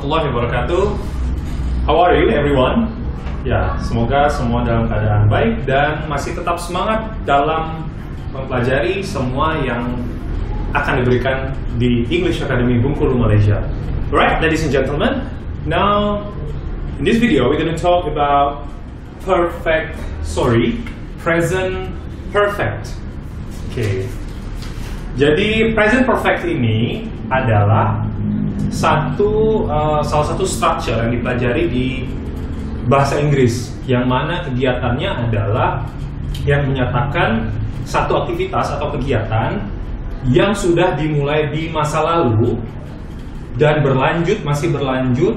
warahmatullahi wabarakatuh. How are you everyone? Ya, semoga semua dalam keadaan baik dan masih tetap semangat dalam mempelajari semua yang akan diberikan di English Academy Bengkulu, Malaysia. Alright, ladies and gentlemen, now in this video we're going to talk about present perfect. Oke. Jadi present perfect ini adalah salah satu structure yang dipelajari di bahasa Inggris, yang mana kegiatannya adalah yang menyatakan satu aktivitas atau kegiatan yang sudah dimulai di masa lalu dan masih berlanjut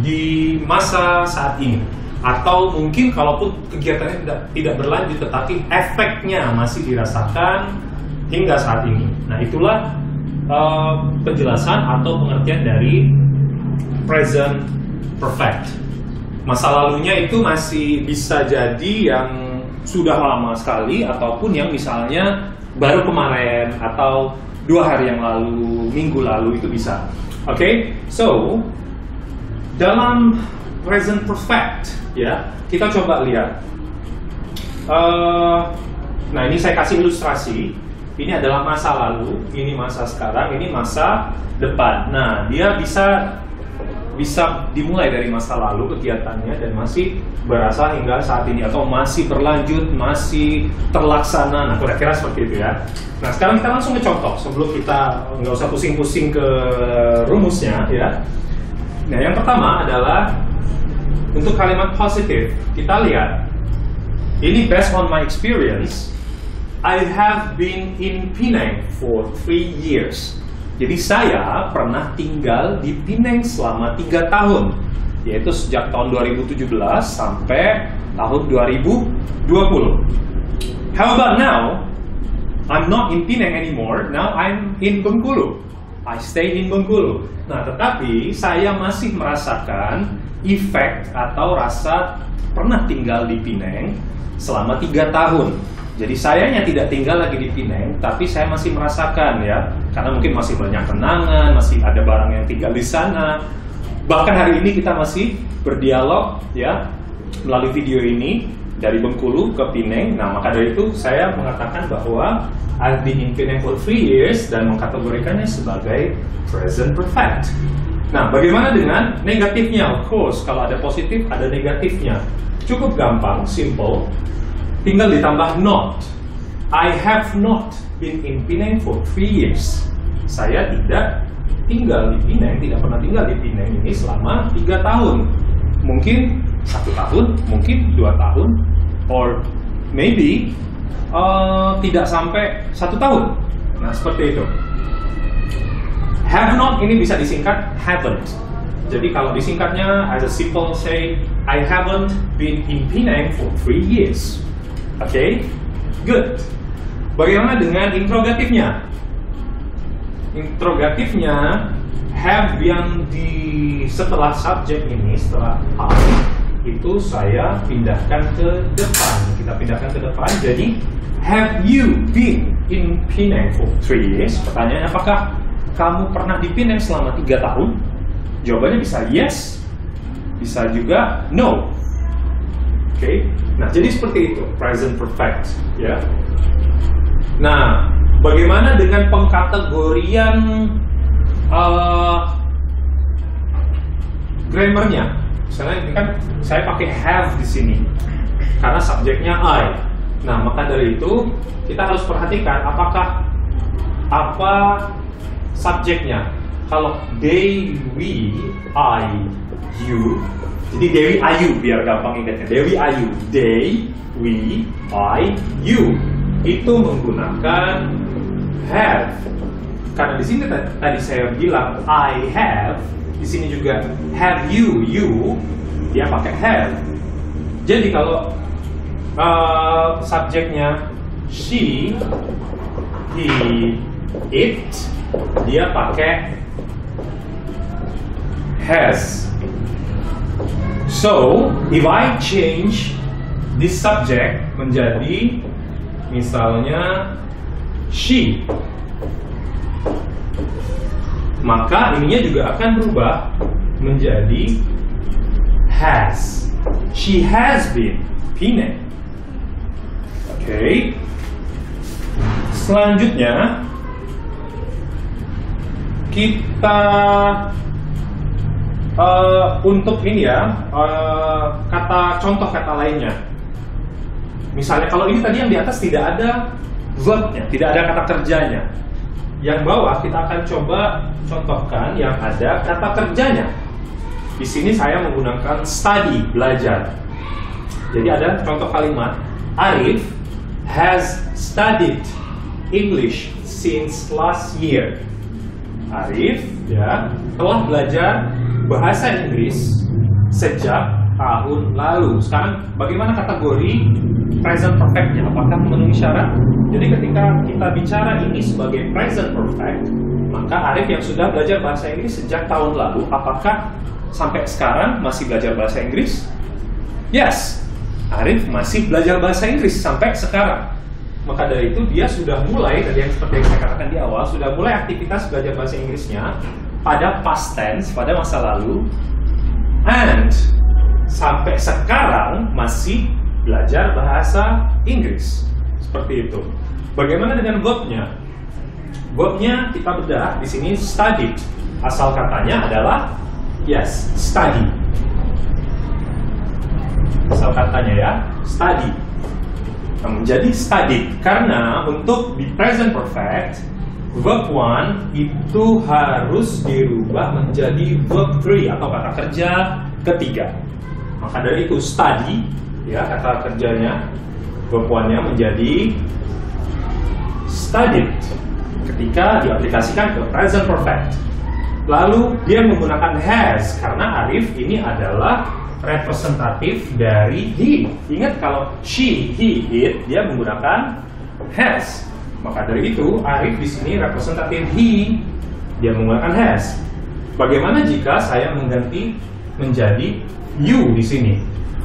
di masa saat ini, atau mungkin kalaupun kegiatannya tidak berlanjut tetapi efeknya masih dirasakan hingga saat ini. Nah, itulah penjelasan atau pengertian dari present perfect. Masa lalunya itu masih bisa jadi yang sudah lama sekali, ataupun yang misalnya baru kemarin atau 2 hari yang lalu, minggu lalu, itu bisa. Oke, so dalam present perfect ya, kita coba lihat. Nah, ini saya kasih ilustrasi. Ini adalah masa lalu, ini masa sekarang, ini masa depan. Nah, dia bisa dimulai dari masa lalu kegiatannya dan masih berasa hingga saat ini, atau masih berlanjut, masih terlaksana. Nah, kira-kira seperti itu ya. Nah, sekarang kita langsung ke contoh sebelum kita nggak usah pusing-pusing ke rumusnya ya. Nah, yang pertama adalah untuk kalimat positif. Kita lihat, ini based on my experience. I have been in Penang for 3 years. Jadi saya pernah tinggal di Penang selama 3 tahun, yaitu sejak tahun 2017 sampai tahun 2020. How about now? I'm not in Penang anymore. Now I'm in Bengkulu. I stay in Bengkulu. Nah, tetapi saya masih merasakan efek atau rasa pernah tinggal di Penang selama 3 tahun. Jadi sayanya tidak tinggal lagi di Penang, tapi saya masih merasakan ya, karena mungkin masih banyak kenangan, masih ada barang yang tinggal di sana. Bahkan hari ini kita masih berdialog ya melalui video ini dari Bengkulu ke Penang. Nah, maka dari itu saya mengatakan bahwa I've been in Penang for 3 years dan mengkategorikannya sebagai present perfect. Nah, bagaimana dengan negatifnya? Of course, kalau ada positif, ada negatifnya. Cukup gampang, simple. Tinggal ditambah not. I have not been in Penang for 3 years. Saya tidak tinggal di Penang, tidak pernah tinggal di Penang ini selama 3 tahun. Mungkin 1 tahun, mungkin 2 tahun, or maybe tidak sampai 1 tahun. Nah, seperti itu. Have not ini bisa disingkat haven't. Jadi kalau disingkatnya as a simple say, I haven't been in Penang for 3 years. Oke, good. Bagaimana dengan interrogatifnya? Interrogatifnya have yang setelah subjek ini, setelah I, itu saya pindahkan ke depan. Kita pindahkan ke depan, jadi have you been in Penang for 3 years? Pertanyaannya, apakah kamu pernah di Penang selama 3 tahun? Jawabannya bisa yes, bisa juga no. Oke, nah jadi seperti itu present perfect ya. Nah, bagaimana dengan pengkategorian grammarnya? Misalnya ini kan saya pakai have di sini karena subjeknya I. Nah, maka dari itu kita harus perhatikan apa subjeknya. Kalau they, we, I, you. Jadi Dewi Ayu biar gampang ingatnya. Dewi Ayu, they, we, I, you. Itu menggunakan have. Karena di sini tadi saya bilang I have, di sini juga have you, dia pakai have. Jadi kalau subjeknya she, he, it, dia pakai has. So, if I change this subject menjadi misalnya she, maka ininya juga akan berubah menjadi has. She has been pinning. Oke. Selanjutnya kita untuk ini ya, contoh kata lainnya. Misalnya kalau ini tadi yang di atas tidak ada verbnya, tidak ada kata kerjanya. Yang bawah kita akan coba contohkan yang ada kata kerjanya. Di sini saya menggunakan study, belajar. Jadi ada contoh kalimat, Arif has studied English since last year. Arif ya telah belajar bahasa Inggris sejak tahun lalu. Sekarang bagaimana kategori present perfect-nya? Apakah memenuhi syarat? Jadi ketika kita bicara ini sebagai present perfect, maka Arif yang sudah belajar bahasa Inggris sejak tahun lalu, apakah sampai sekarang masih belajar bahasa Inggris? Yes, Arif masih belajar bahasa Inggris sampai sekarang. Maka dari itu dia sudah mulai, tadi yang seperti yang saya katakan di awal, sudah mulai aktivitas belajar bahasa Inggrisnya pada past tense, pada masa lalu, and sampai sekarang masih belajar bahasa Inggris. Seperti itu. Bagaimana dengan verbnya? Verbnya kita bedah di sini studied. Asal katanya adalah yes, study. Asal katanya ya, study. Menjadi studied karena untuk di present perfect verb 1 itu harus dirubah menjadi verb 3 atau kata kerja ketiga. Maka dari itu study ya kata kerjanya verb 1-nya menjadi studied ketika diaplikasikan ke present perfect. Lalu dia menggunakan has karena Arif ini adalah representatif dari he. Ingat kalau she, he, it, dia menggunakan has. Maka dari itu Arif di sini representatif he, dia menggunakan has. Bagaimana jika saya mengganti menjadi you di sini?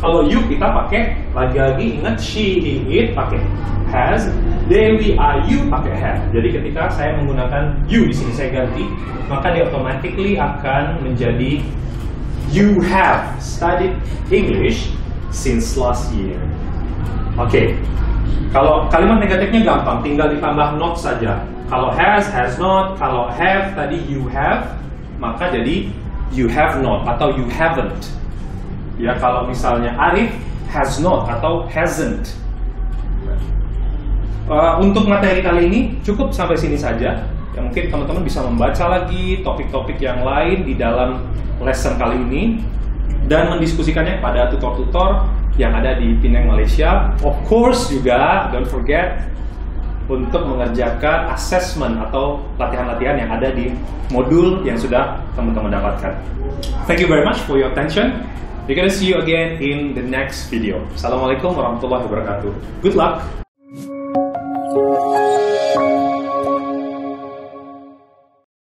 Kalau you kita pakai lagi-lagi ingat she, he, it pakai has, Dewi, Ayu pakai have. Jadi ketika saya menggunakan you di sini saya ganti, maka dia automatically akan menjadi you have studied English since last year. Oke. Kalau kalimat negatifnya gampang, tinggal ditambah not saja. Kalau has not. Kalau have tadi you have, maka jadi you have not atau you haven't. Ya, kalau misalnya Arif has not atau hasn't. Untuk materi kali ini cukup sampai sini saja. Ya, mungkin teman-teman bisa membaca lagi topik-topik yang lain di dalam lesson kali ini dan mendiskusikannya pada tutor-tutor yang ada di Penang, Malaysia. Of course juga don't forget untuk mengerjakan assessment atau latihan-latihan yang ada di modul yang sudah teman-teman dapatkan. Thank you very much for your attention. We're gonna see you again in the next video. Assalamualaikum warahmatullahi wabarakatuh. Good luck.